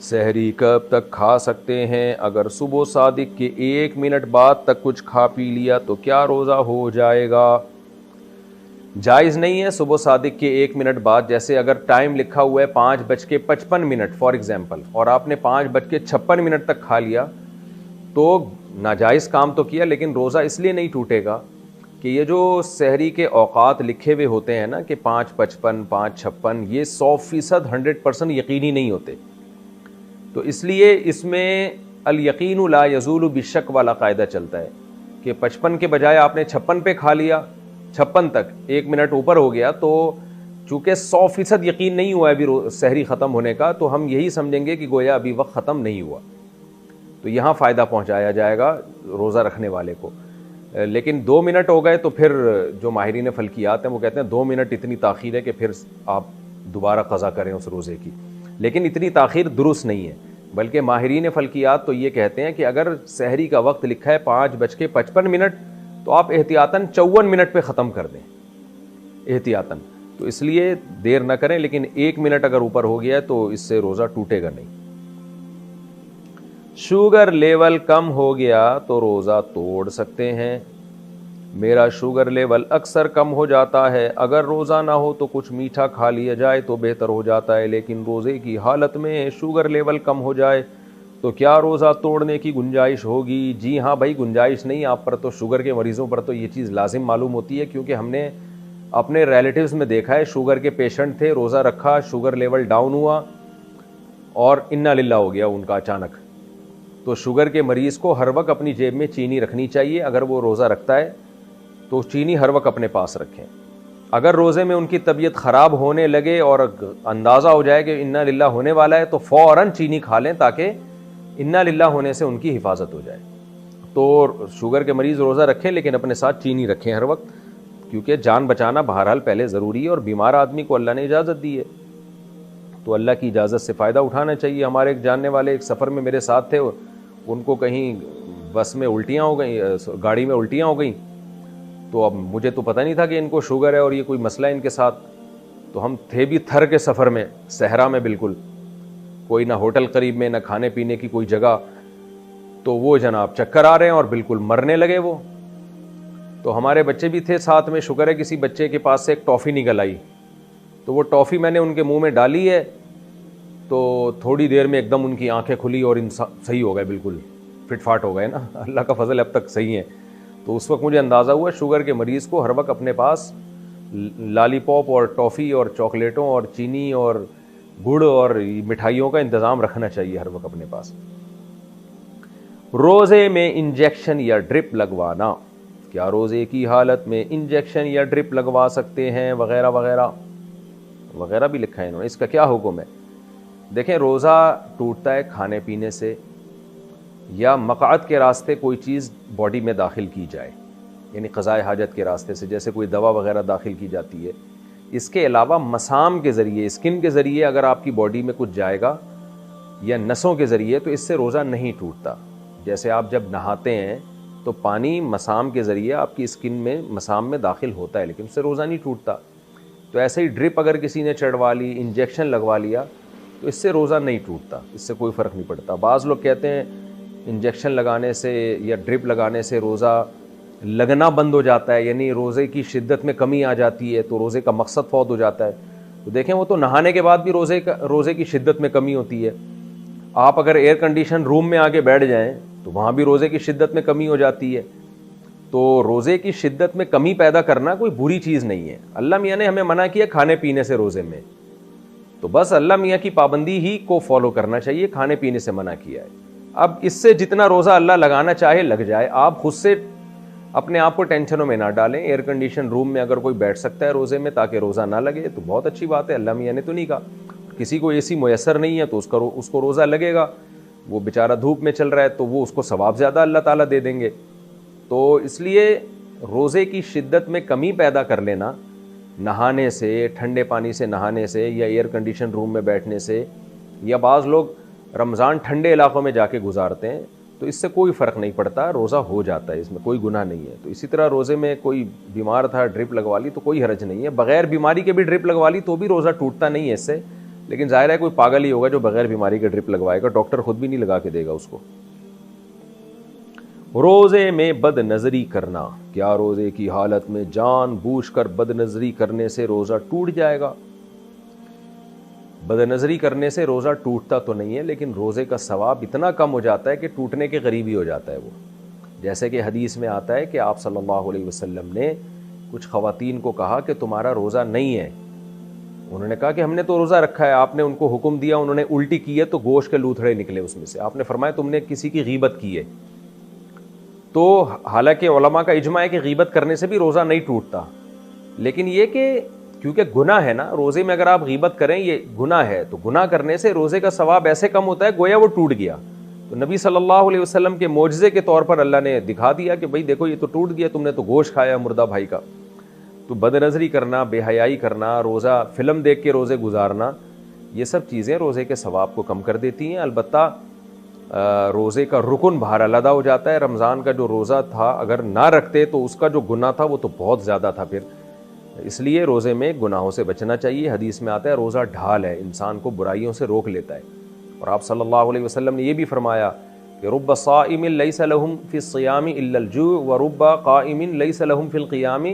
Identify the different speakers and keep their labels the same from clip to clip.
Speaker 1: سحری کب تک کھا سکتے ہیں؟ اگر صبح صادق کے 1 منٹ بعد تک کچھ کھا پی لیا تو کیا روزہ ہو جائے گا؟ جائز نہیں ہے صبح صادق کے 1 منٹ بعد. جیسے اگر ٹائم لکھا ہوا ہے 5:55 فار ایگزامپل اور آپ نے 5:56 تک کھا لیا تو ناجائز کام تو کیا, لیکن روزہ اس لیے نہیں ٹوٹے گا کہ یہ جو سحری کے اوقات لکھے ہوئے ہوتے ہیں نا کہ 5:55 5:56, یہ 100% 100% یقینی نہیں ہوتے. تو اس لیے اس میں الیقین لا یزول بالشک والا قاعدہ چلتا ہے کہ 55 کے بجائے آپ نے 56 پہ کھا لیا, 56 تک 1 منٹ اوپر ہو گیا, تو چونکہ 100% یقین نہیں ہوا ابھی سحری ختم ہونے کا, تو ہم یہی سمجھیں گے کہ گویا ابھی وقت ختم نہیں ہوا, تو یہاں فائدہ پہنچایا جائے گا روزہ رکھنے والے کو. لیکن 2 منٹ ہو گئے تو پھر جو ماہرین فلکیات ہیں وہ کہتے ہیں 2 منٹ اتنی تاخیر ہے کہ پھر آپ دوبارہ قضا کریں اس روزے کی, لیکن اتنی تاخیر درست نہیں ہے. بلکہ ماہرین فلکیات تو یہ کہتے ہیں کہ اگر سحری کا وقت لکھا ہے 5:55 تو آپ احتیاطاً 54 منٹ پہ ختم کر دیں احتیاطاً. تو اس لیے دیر نہ کریں, لیکن 1 منٹ اگر اوپر ہو گیا ہے تو اس سے روزہ ٹوٹے گا نہیں. شوگر لیول کم ہو گیا تو روزہ توڑ سکتے ہیں؟ میرا شوگر لیول اکثر کم ہو جاتا ہے, اگر روزہ نہ ہو تو کچھ میٹھا کھا لیا جائے تو بہتر ہو جاتا ہے, لیکن روزے کی حالت میں شوگر لیول کم ہو جائے تو کیا روزہ توڑنے کی گنجائش ہوگی؟ جی ہاں بھائی, گنجائش نہیں آپ پر, تو شوگر کے مریضوں پر تو یہ چیز لازم معلوم ہوتی ہے, کیونکہ ہم نے اپنے ریلیٹیوز میں دیکھا ہے شوگر کے پیشنٹ تھے, روزہ رکھا, شوگر لیول ڈاؤن ہوا اور انا للہ ہو گیا ان کا اچانک. تو شوگر کے مریض کو ہر وقت اپنی جیب میں چینی رکھنی چاہیے, اگر وہ روزہ رکھتا ہے تو چینی ہر وقت اپنے پاس رکھیں. اگر روزے میں ان کی طبیعت خراب ہونے لگے اور اندازہ ہو جائے کہ انا للہ ہونے والا ہے تو فوراً چینی کھا لیں تاکہ انا للہ ہونے سے ان کی حفاظت ہو جائے. تو شوگر کے مریض روزہ رکھیں لیکن اپنے ساتھ چینی رکھیں ہر وقت, کیونکہ جان بچانا بہرحال پہلے ضروری ہے, اور بیمار آدمی کو اللہ نے اجازت دی ہے تو اللہ کی اجازت سے فائدہ اٹھانا چاہیے. ہمارے ایک جاننے والے ایک سفر میں میرے ساتھ تھے, ان کو کہیں بس میں الٹیاں ہو گئیں, گاڑی میں الٹیاں ہو گئیں, تو اب مجھے تو پتہ نہیں تھا کہ ان کو شوگر ہے اور یہ کوئی مسئلہ ہے ان کے ساتھ. تو ہم تھے بھی تھر کے سفر میں, صحرا میں, بالکل کوئی نہ ہوٹل قریب میں نہ کھانے پینے کی کوئی جگہ, تو وہ جناب چکر آ رہے ہیں اور بالکل مرنے لگے وہ. تو ہمارے بچے بھی تھے ساتھ میں, شکر ہے کسی بچے کے پاس سے ایک ٹافی نکل آئی, تو وہ ٹافی میں نے ان کے منہ میں ڈالی ہے تو تھوڑی دیر میں ایک دم ان کی آنکھیں کھلی اور صحیح ہو گئے, بالکل فٹ فاٹ ہو گئے نا, اللہ کا فضل اب تک صحیح ہیں. تو اس وقت مجھے اندازہ ہوا شوگر کے مریض کو ہر وقت اپنے پاس لالی پاپ اور ٹافی اور چاکلیٹوں اور چینی اور گڑ اور مٹھائیوں کا انتظام رکھنا چاہیے ہر وقت اپنے پاس. روزے میں انجیکشن یا ڈرپ لگوانا, کیا روزے کی حالت میں انجیکشن یا ڈرپ لگوا سکتے ہیں وغیرہ وغیرہ وغیرہ بھی لکھا ہے انہوں نے, اس کا کیا حکم ہے؟ دیکھیں, روزہ ٹوٹتا ہے کھانے پینے سے یا مقعد کے راستے کوئی چیز باڈی میں داخل کی جائے, یعنی قضاء حاجت کے راستے سے, جیسے کوئی دوا وغیرہ داخل کی جاتی ہے. اس کے علاوہ مسام کے ذریعے, اسکن کے ذریعے اگر آپ کی باڈی میں کچھ جائے گا یا نسوں کے ذریعے, تو اس سے روزہ نہیں ٹوٹتا. جیسے آپ جب نہاتے ہیں تو پانی مسام کے ذریعے آپ کی اسکن میں, مسام میں داخل ہوتا ہے, لیکن اس سے روزہ نہیں ٹوٹتا. تو ایسے ہی ڈرپ اگر کسی نے چڑھوا لی, انجیکشن لگوا لیا, تو اس سے روزہ نہیں ٹوٹتا, اس سے کوئی فرق نہیں پڑتا. بعض لوگ کہتے ہیں انجیکشن لگانے سے یا ڈرپ لگانے سے روزہ لگنا بند ہو جاتا ہے, یعنی روزے کی شدت میں کمی آ جاتی ہے تو روزے کا مقصد فوت ہو جاتا ہے. تو دیکھیں, وہ تو نہانے کے بعد بھی روزے کی شدت میں کمی ہوتی ہے. آپ اگر ایئر کنڈیشن روم میں آگے بیٹھ جائیں تو وہاں بھی روزے کی شدت میں کمی ہو جاتی ہے. تو روزے کی شدت میں کمی پیدا کرنا کوئی بری چیز نہیں ہے. اللہ میاں نے ہمیں منع کیا کھانے پینے سے روزے میں, تو بس اللہ میاں کی پابندی ہی کو فالو کرنا چاہیے, کھانے پینے سے منع کیا ہے. اب اس سے جتنا روزہ اللہ لگانا چاہے لگ جائے, آپ خود سے اپنے آپ کو ٹینشنوں میں نہ ڈالیں. ایئر کنڈیشن روم میں اگر کوئی بیٹھ سکتا ہے روزے میں تاکہ روزہ نہ لگے تو بہت اچھی بات ہے, اللہ میاں نے تو نہیں کہا. کسی کو اے سی میسر نہیں ہے تو اس کو روزہ لگے گا, وہ بیچارہ دھوپ میں چل رہا ہے تو وہ اس کو ثواب زیادہ اللہ تعالیٰ دے دیں گے. تو اس لیے روزے کی شدت میں کمی پیدا کر لینا نہانے سے, ٹھنڈے پانی سے نہانے سے, یا ایئر کنڈیشن روم میں بیٹھنے سے, یا بعض لوگ رمضان ٹھنڈے علاقوں میں جا کے گزارتے ہیں, تو اس سے کوئی فرق نہیں پڑتا, روزہ ہو جاتا ہے, اس میں کوئی گناہ نہیں ہے. تو اسی طرح روزے میں کوئی بیمار تھا, ڈرپ لگوا لی تو کوئی حرج نہیں ہے. بغیر بیماری کے بھی ڈرپ لگوا لی تو بھی روزہ ٹوٹتا نہیں ہے اس سے, لیکن ظاہر ہے کوئی پاگل ہی ہوگا جو بغیر بیماری کے ڈرپ لگوائے گا, ڈاکٹر خود بھی نہیں لگا کے دے گا اس کو. روزے میں بد نظری کرنا, کیا روزے کی حالت میں جان بوجھ کر بد نظری کرنے سے روزہ ٹوٹ جائے گا؟ بد نظری کرنے سے روزہ ٹوٹتا تو نہیں ہے, لیکن روزے کا ثواب اتنا کم ہو جاتا ہے کہ ٹوٹنے کے قریب ہی ہو جاتا ہے وہ. جیسے کہ حدیث میں آتا ہے کہ آپ صلی اللہ علیہ وسلم نے کچھ خواتین کو کہا کہ تمہارا روزہ نہیں ہے. انہوں نے کہا کہ ہم نے تو روزہ رکھا ہے. آپ نے ان کو حکم دیا, انہوں نے الٹی کی ہے تو گوشت کے لوتھڑے نکلے اس میں سے. آپ نے فرمایا تم نے کسی کی غیبت کی ہے. تو حالانکہ علماء کا اجماع ہے کہ غیبت کرنے سے بھی روزہ نہیں ٹوٹتا, لیکن یہ کہ کیونکہ گناہ ہے نا, روزے میں اگر آپ غیبت کریں یہ گناہ ہے, تو گناہ کرنے سے روزے کا ثواب ایسے کم ہوتا ہے گویا وہ ٹوٹ گیا. تو نبی صلی اللہ علیہ وسلم کے معجزے کے طور پر اللہ نے دکھا دیا کہ بھئی دیکھو یہ تو ٹوٹ گیا, تم نے تو گوشت کھایا مردہ بھائی کا. تو بد نظری کرنا, بے حیائی کرنا, روزہ فلم دیکھ کے روزے گزارنا, یہ سب چیزیں روزے کے ثواب کو کم کر دیتی ہیں. البتہ روزے کا رکن باہر علیحدہ ہو جاتا ہے. رمضان کا جو روزہ تھا اگر نہ رکھتے تو اس کا جو گناہ تھا وہ تو بہت زیادہ تھا پھر. اس لیے روزے میں گناہوں سے بچنا چاہیے. حدیث میں آتا ہے روزہ ڈھال ہے, انسان کو برائیوں سے روک لیتا ہے. اور آپ صلی اللہ علیہ وسلم نے یہ بھی فرمایا کہ رب صائم لیس لہم فی الصیام الا الجوع ورب قائم لیس لہم فی القیام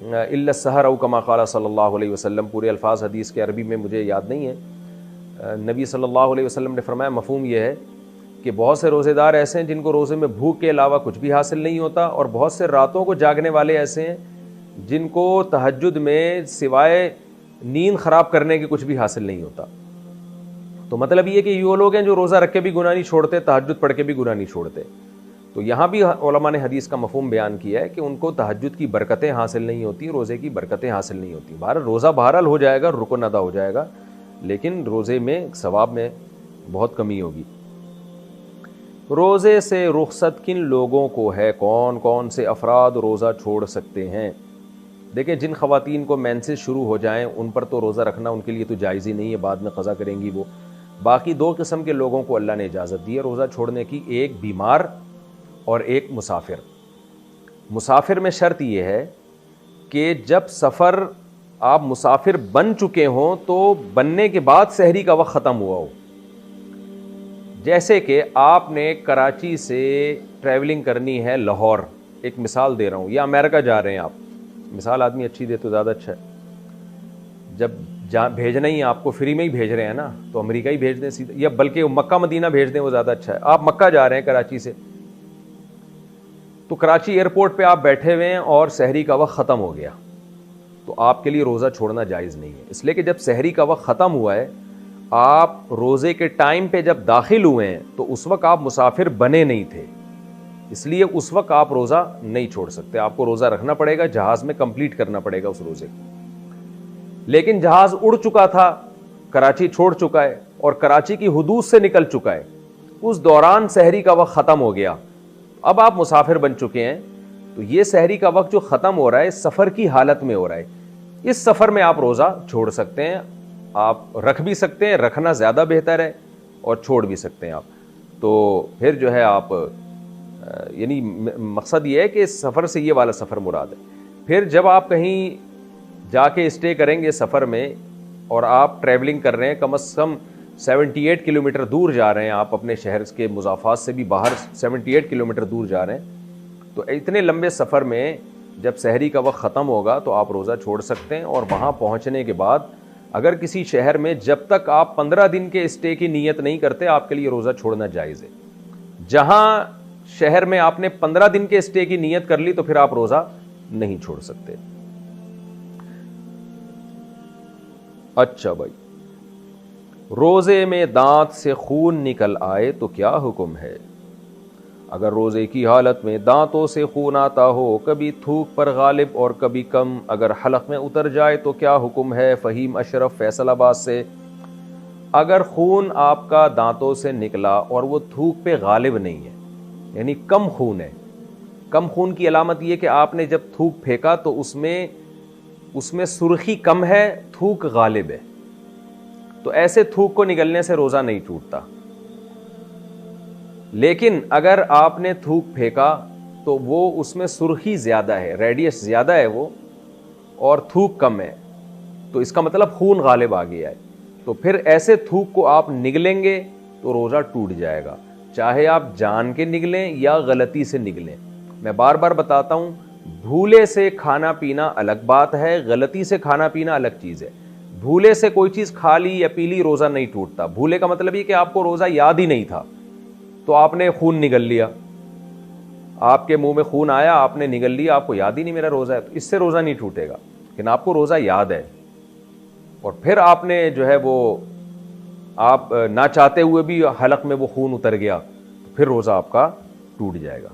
Speaker 1: الا السحر او کما قال صلی اللہ علیہ وسلم. پورے الفاظ حدیث کے عربی میں مجھے یاد نہیں ہے. نبی صلی اللہ علیہ وسلم نے فرمایا مفہوم یہ ہے کہ بہت سے روزے دار ایسے ہیں جن کو روزے میں بھوک کے علاوہ کچھ بھی حاصل نہیں ہوتا, اور بہت سے راتوں کو جاگنے والے ایسے ہیں جن کو تہجد میں سوائے نیند خراب کرنے کے کچھ بھی حاصل نہیں ہوتا. تو مطلب یہ کہ یہ لوگ ہیں جو روزہ رکھ کے بھی گناہ نہیں چھوڑتے, تہجد پڑھ کے بھی گناہ نہیں چھوڑتے. تو یہاں بھی علماء نے حدیث کا مفہوم بیان کیا ہے کہ ان کو تہجد کی برکتیں حاصل نہیں ہوتی, روزے کی برکتیں حاصل نہیں ہوتی. بہرحال روزہ بہرحال ہو جائے گا, رکن ادا ہو جائے گا, لیکن روزے میں ثواب میں بہت کمی ہوگی. روزے سے رخصت کن لوگوں کو ہے؟ کون کون سے افراد روزہ چھوڑ سکتے ہیں؟ دیکھیں جن خواتین کو مینسز شروع ہو جائیں ان پر تو روزہ رکھنا ان کے لیے تو جائز ہی نہیں ہے, بعد میں قضا کریں گی وہ. باقی دو قسم کے لوگوں کو اللہ نے اجازت دی ہے روزہ چھوڑنے کی, ایک بیمار اور ایک مسافر. مسافر میں شرط یہ ہے کہ جب سفر آپ مسافر بن چکے ہوں تو بننے کے بعد سحری کا وقت ختم ہوا ہو. جیسے کہ آپ نے کراچی سے ٹریولنگ کرنی ہے لاہور, ایک مثال دے رہا ہوں, یا امریکہ جا رہے ہیں آپ, مثال آدمی اچھی دے تو زیادہ اچھا ہے. جب بھیجنا ہی آپ کو فری میں ہی بھیج رہے ہیں نا, تو امریکہ ہی بھیج دیں سیدھا, یا بلکہ مکہ مدینہ بھیج دیں, وہ زیادہ اچھا ہے. آپ مکہ جا رہے ہیں کراچی سے, تو کراچی ایئرپورٹ پہ آپ بیٹھے ہوئے ہیں اور سحری کا وقت ختم ہو گیا, تو آپ کے لیے روزہ چھوڑنا جائز نہیں ہے. اس لیے کہ جب سحری کا وقت ختم ہوا ہے, آپ روزے کے ٹائم پہ جب داخل ہوئے ہیں تو اس وقت آپ مسافر بنے نہیں تھے, اس لیے اس وقت آپ روزہ نہیں چھوڑ سکتے. آپ کو روزہ رکھنا پڑے گا, جہاز میں کمپلیٹ کرنا پڑے گا اس روزے کو. لیکن جہاز اڑ چکا تھا, کراچی چھوڑ چکا ہے اور کراچی کی حدود سے نکل چکا ہے, اس دوران سحری کا وقت ختم ہو گیا, اب آپ مسافر بن چکے ہیں, تو یہ سحری کا وقت جو ختم ہو رہا ہے سفر کی حالت میں ہو رہا ہے, اس سفر میں آپ روزہ چھوڑ سکتے ہیں. آپ رکھ بھی سکتے ہیں, رکھنا زیادہ بہتر ہے, اور چھوڑ بھی سکتے ہیں آپ. تو پھر جو ہے آپ یعنی مقصد یہ ہے کہ سفر سے یہ والا سفر مراد ہے. پھر جب آپ کہیں جا کے اسٹے کریں گے سفر میں, اور آپ ٹریولنگ کر رہے ہیں, کم از کم 78 کلومیٹر دور جا رہے ہیں, آپ اپنے شہر کے مضافات سے بھی باہر 78 کلومیٹر دور جا رہے ہیں, تو اتنے لمبے سفر میں جب سحری کا وقت ختم ہوگا تو آپ روزہ چھوڑ سکتے ہیں. اور وہاں پہنچنے کے بعد اگر کسی شہر میں جب تک آپ 15 دن کے اسٹے کی نیت نہیں کرتے, آپ کے لیے روزہ چھوڑنا جائز ہے. جہاں شہر میں آپ نے 15 دن کے اسٹے کی نیت کر لی تو پھر آپ روزہ نہیں چھوڑ سکتے. اچھا بھائی, روزے میں دانت سے خون نکل آئے تو کیا حکم ہے؟ اگر روزے کی حالت میں دانتوں سے خون آتا ہو, کبھی تھوک پر غالب اور کبھی کم, اگر حلق میں اتر جائے تو کیا حکم ہے؟ فہیم اشرف فیصل آباد سے. اگر خون آپ کا دانتوں سے نکلا اور وہ تھوک پہ غالب نہیں ہے, یعنی کم خون ہے, کم خون کی علامت یہ کہ آپ نے جب تھوک پھینکا تو اس میں سرخی کم ہے, تھوک غالب ہے, تو ایسے تھوک کو نکلنے سے روزہ نہیں ٹوٹتا. لیکن اگر آپ نے تھوک پھینکا تو وہ اس میں سرخی زیادہ ہے, ریڈیس زیادہ ہے وہ, اور تھوک کم ہے, تو اس کا مطلب خون غالب آ گیا ہے. تو پھر ایسے تھوک کو آپ نگلیں گے تو روزہ ٹوٹ جائے گا، چاہے آپ جان کے نگلیں یا غلطی سے نگلیں۔ میں بار بار بتاتا ہوں، بھولے سے کھانا پینا الگ بات ہے، غلطی سے کھانا پینا الگ چیز ہے۔ بھولے سے کوئی چیز کھا لی یا پی لی روزہ نہیں ٹوٹتا۔ بھولے کا مطلب یہ کہ آپ کو روزہ یاد ہی نہیں تھا تو آپ نے خون نگل لیا، آپ کے منہ میں خون آیا، آپ نے نگل لیا، آپ کو یاد ہی نہیں میرا روزہ ہے، تو اس سے روزہ نہیں ٹوٹے گا۔ لیکن آپ کو روزہ یاد ہے اور پھر آپ نے جو ہے وہ آپ نہ چاہتے ہوئے بھی حلق میں وہ خون اتر گیا تو پھر روزہ آپ کا ٹوٹ جائے گا۔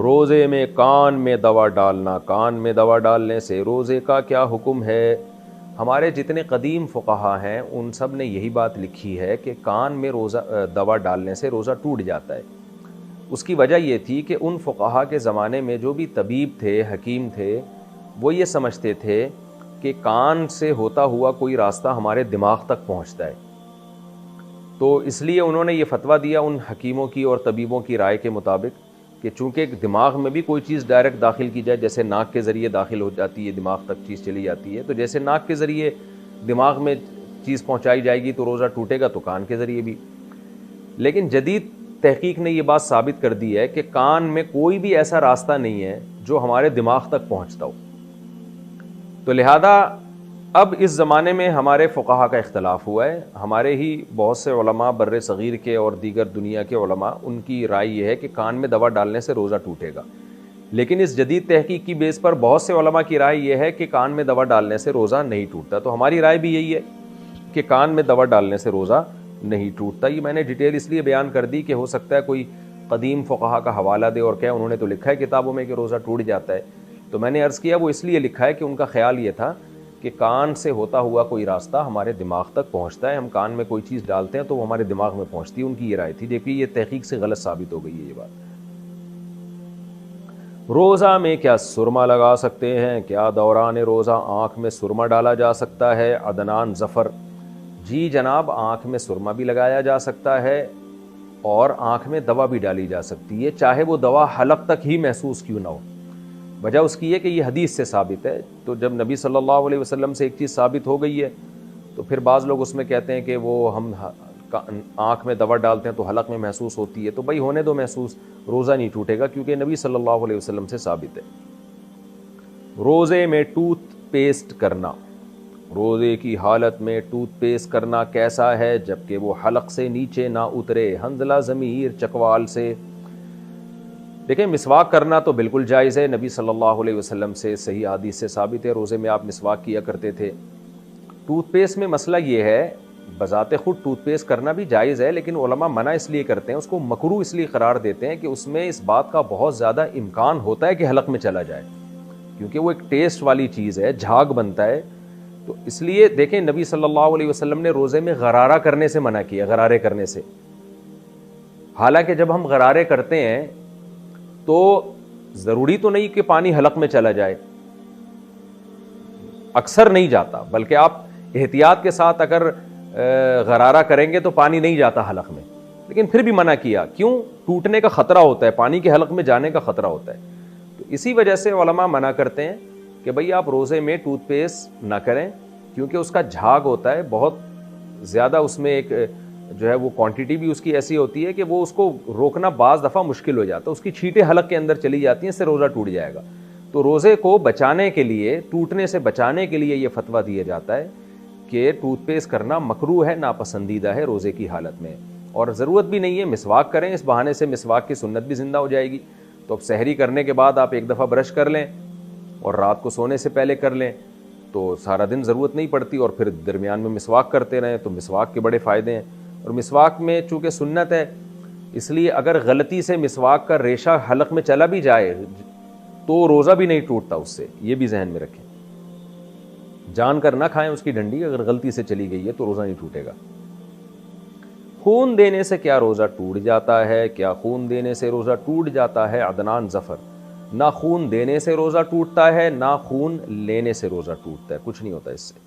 Speaker 1: روزے میں کان میں دوا ڈالنا، کان میں دوا ڈالنے سے روزے کا کیا حکم ہے؟ ہمارے جتنے قدیم فقہا ہیں ان سب نے یہی بات لکھی ہے کہ کان میں دوا ڈالنے سے روزہ ٹوٹ جاتا ہے۔ اس کی وجہ یہ تھی کہ ان فقہا کے زمانے میں جو بھی طبیب تھے، حکیم تھے، وہ یہ سمجھتے تھے کہ کان سے ہوتا ہوا کوئی راستہ ہمارے دماغ تک پہنچتا ہے، تو اس لیے انہوں نے یہ فتویٰ دیا ان حکیموں کی اور طبیبوں کی رائے کے مطابق کہ چونکہ دماغ میں بھی کوئی چیز ڈائریکٹ داخل کی جائے، جیسے ناک کے ذریعے داخل ہو جاتی ہے، دماغ تک چیز چلی جاتی ہے، تو جیسے ناک کے ذریعے دماغ میں چیز پہنچائی جائے گی تو روزہ ٹوٹے گا، تو کان کے ذریعے بھی۔ لیکن جدید تحقیق نے یہ بات ثابت کر دی ہے کہ کان میں کوئی بھی ایسا راستہ نہیں ہے جو ہمارے دماغ تک پہنچتا ہو، تو لہذا اب اس زمانے میں ہمارے فقہا کا اختلاف ہوا ہے۔ ہمارے ہی بہت سے علماء بر صغیر کے اور دیگر دنیا کے علماء، ان کی رائے یہ ہے کہ کان میں دوا ڈالنے سے روزہ ٹوٹے گا، لیکن اس جدید تحقیق کی بیس پر بہت سے علماء کی رائے یہ ہے کہ کان میں دوا ڈالنے سے روزہ نہیں ٹوٹتا۔ تو ہماری رائے بھی یہی ہے کہ کان میں دوا ڈالنے سے روزہ نہیں ٹوٹتا۔ یہ میں نے ڈیٹیل اس لیے بیان کر دی کہ ہو سکتا ہے کوئی قدیم فقہا کا حوالہ دے اور کہ انہوں نے تو لکھا ہے کتابوں میں کہ روزہ ٹوٹ جاتا ہے، تو میں نے عرض کیا وہ اس لیے لکھا ہے کہ ان کا خیال یہ تھا کہ کان سے ہوتا ہوا کوئی راستہ ہمارے دماغ تک پہنچتا ہے، ہم کان میں کوئی چیز ڈالتے ہیں تو وہ ہمارے دماغ میں پہنچتی ہے، ان کی یہ رائے تھی، جبکہ یہ تحقیق سے غلط ثابت ہو گئی ہے یہ بات۔ روزہ میں کیا سرما لگا سکتے ہیں؟ کیا دوران روزہ آنکھ میں سرما ڈالا جا سکتا ہے؟ عدنان ظفر: جی جناب، آنکھ میں سرما بھی لگایا جا سکتا ہے اور آنکھ میں دوا بھی ڈالی جا سکتی ہے، چاہے وہ دوا حلق تک ہی محسوس کیوں نہ ہو۔ وجہ اس کی ہے کہ یہ حدیث سے ثابت ہے، تو جب نبی صلی اللہ علیہ وسلم سے ایک چیز ثابت ہو گئی ہے تو پھر بعض لوگ اس میں کہتے ہیں کہ وہ ہم آنکھ میں دوا ڈالتے ہیں تو حلق میں محسوس ہوتی ہے، تو بھائی ہونے دو محسوس، روزہ نہیں ٹوٹے گا کیونکہ نبی صلی اللہ علیہ وسلم سے ثابت ہے۔ روزے میں ٹوتھ پیسٹ کرنا، روزے کی حالت میں ٹوتھ پیسٹ کرنا کیسا ہے جبکہ وہ حلق سے نیچے نہ اترے؟ حنظلہ ضمیر چکوال سے۔ دیکھیں، مسواک کرنا تو بالکل جائز ہے، نبی صلی اللہ علیہ وسلم سے صحیح حدیث سے ثابت ہے، روزے میں آپ مسواک کیا کرتے تھے۔ ٹوتھ پیسٹ میں مسئلہ یہ ہے، بذات خود ٹوتھ پیسٹ کرنا بھی جائز ہے، لیکن علماء منع اس لیے کرتے ہیں، اس کو مکروہ اس لیے قرار دیتے ہیں کہ اس میں اس بات کا بہت زیادہ امکان ہوتا ہے کہ حلق میں چلا جائے، کیونکہ وہ ایک ٹیسٹ والی چیز ہے، جھاگ بنتا ہے، تو اس لیے دیکھیں نبی صلی اللہ علیہ وسلم نے روزے میں غرارہ کرنے سے منع کیا، غرارے کرنے سے۔ حالانکہ جب ہم غرارے کرتے ہیں تو ضروری تو نہیں کہ پانی حلق میں چلا جائے، اکثر نہیں جاتا، بلکہ آپ احتیاط کے ساتھ اگر غرارہ کریں گے تو پانی نہیں جاتا حلق میں، لیکن پھر بھی منع کیا، کیوں؟ ٹوٹنے کا خطرہ ہوتا ہے، پانی کے حلق میں جانے کا خطرہ ہوتا ہے، تو اسی وجہ سے علماء منع کرتے ہیں کہ بھئی آپ روزے میں ٹوتھ پیسٹ نہ کریں، کیونکہ اس کا جھاگ ہوتا ہے بہت زیادہ، اس میں ایک جو ہے وہ کوانٹٹی بھی اس کی ایسی ہوتی ہے کہ وہ اس کو روکنا بعض دفعہ مشکل ہو جاتا ہے، اس کی چھینٹیں حلق کے اندر چلی جاتی ہیں، اس سے روزہ ٹوٹ جائے گا۔ تو روزے کو بچانے کے لیے، ٹوٹنے سے بچانے کے لیے یہ فتویٰ دیا جاتا ہے کہ ٹوتھ پیسٹ کرنا مکروہ ہے، ناپسندیدہ ہے روزے کی حالت میں، اور ضرورت بھی نہیں ہے، مسواک کریں، اس بہانے سے مسواک کی سنت بھی زندہ ہو جائے گی۔ تو اب سحری کرنے کے بعد آپ ایک دفعہ برش کر لیں اور رات کو سونے سے پہلے کر لیں تو سارا دن ضرورت نہیں پڑتی، اور پھر درمیان میں مسواک کرتے رہیں تو مسواک کے بڑے فائدے ہیں۔ اور مسواک میں چونکہ سنت ہے، اس لیے اگر غلطی سے مسواک کا ریشہ حلق میں چلا بھی جائے تو روزہ بھی نہیں ٹوٹتا اس سے، یہ بھی ذہن میں رکھیں، جان کر نہ کھائیں اس کی ڈنڈی، اگر غلطی سے چلی گئی ہے تو روزہ نہیں ٹوٹے گا۔ خون دینے سے کیا روزہ ٹوٹ جاتا ہے؟ کیا خون دینے سے روزہ ٹوٹ جاتا ہے؟ عدنان ظفر: نہ خون دینے سے روزہ ٹوٹتا ہے، نہ خون لینے سے روزہ ٹوٹتا ہے، کچھ نہیں ہوتا اس سے۔